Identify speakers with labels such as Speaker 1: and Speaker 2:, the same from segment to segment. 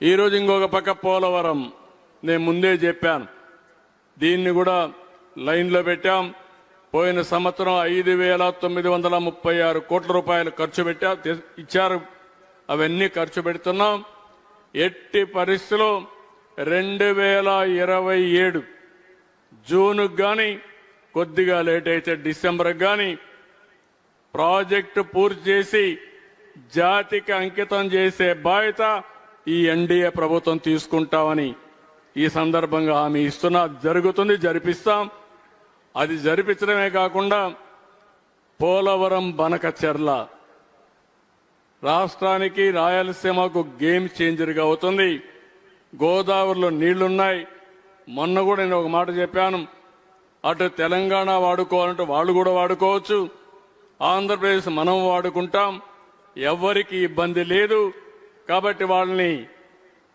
Speaker 1: ఈరోజు ఇంకొక పక్క పోలవరం, నేను ముందే చెప్పాను, దీన్ని కూడా లైన్లో పెట్టాం. పోయిన సంవత్సరం 5,936 కోట్ల రూపాయలు ఖర్చు ఇచ్చారు. అవన్నీ ఖర్చు పెడుతున్నాం. ఎట్టి పరిస్థితుల్లో 2027 జూన్కు కానీ, కొద్దిగా లేట్ అయితే డిసెంబర్కి కానీ ప్రాజెక్టు పూర్తి చేసి జాతికి అంకితం చేసే బాధ్యత ఈ ఎన్డీఏ ప్రభుత్వం తీసుకుంటామని ఈ సందర్భంగా హామీ ఇస్తున్నా. జరుగుతుంది, జరిపిస్తాం. అది జరిపించడమే కాకుండా పోలవరం బనకచెర్ల రాష్ట్రానికి, రాయలసీమకు గేమ్ చేంజర్గా అవుతుంది. గోదావరిలో నీళ్లున్నాయి. మొన్న కూడా నేను ఒక మాట చెప్పాను, అటు తెలంగాణ వాడుకోవాలంటే వాళ్ళు కూడా వాడుకోవచ్చు, ఆంధ్రప్రదేశ్ మనం వాడుకుంటాం, ఎవరికి ఇబ్బంది లేదు. కాబట్టి వాళ్ళని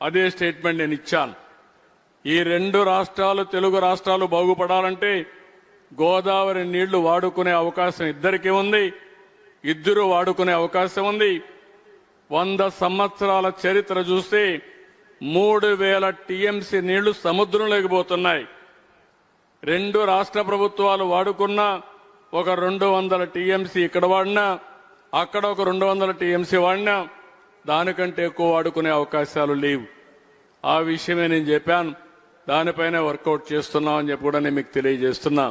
Speaker 1: అదే స్టేట్మెంట్ నేను ఇచ్చాను. ఈ రెండు రాష్ట్రాలు, తెలుగు రాష్ట్రాలు బాగుపడాలంటే గోదావరి నీళ్లు వాడుకునే అవకాశం ఇద్దరికీ ఉంది, ఇద్దరు వాడుకునే అవకాశం ఉంది. 100 సంవత్సరాల చరిత్ర చూస్తే 3,000 టీఎంసీ నీళ్లు సముద్రంలోకి పోతున్నాయి. రెండు రాష్ట్ర ప్రభుత్వాలు వాడుకున్న ఒక 200 టీఎంసీ ఇక్కడ వాడినా, అక్కడ ఒక 200 టీఎంసీ వాడినా దానికంటే ఎక్కువ వాడుకునే అవకాశాలు లేవు. ఆ విషయమే నేను చెప్పాను. దానిపైన వర్కౌట్ చేస్తున్నామని చెప్పి కూడా నేను మీకు తెలియజేస్తున్నా.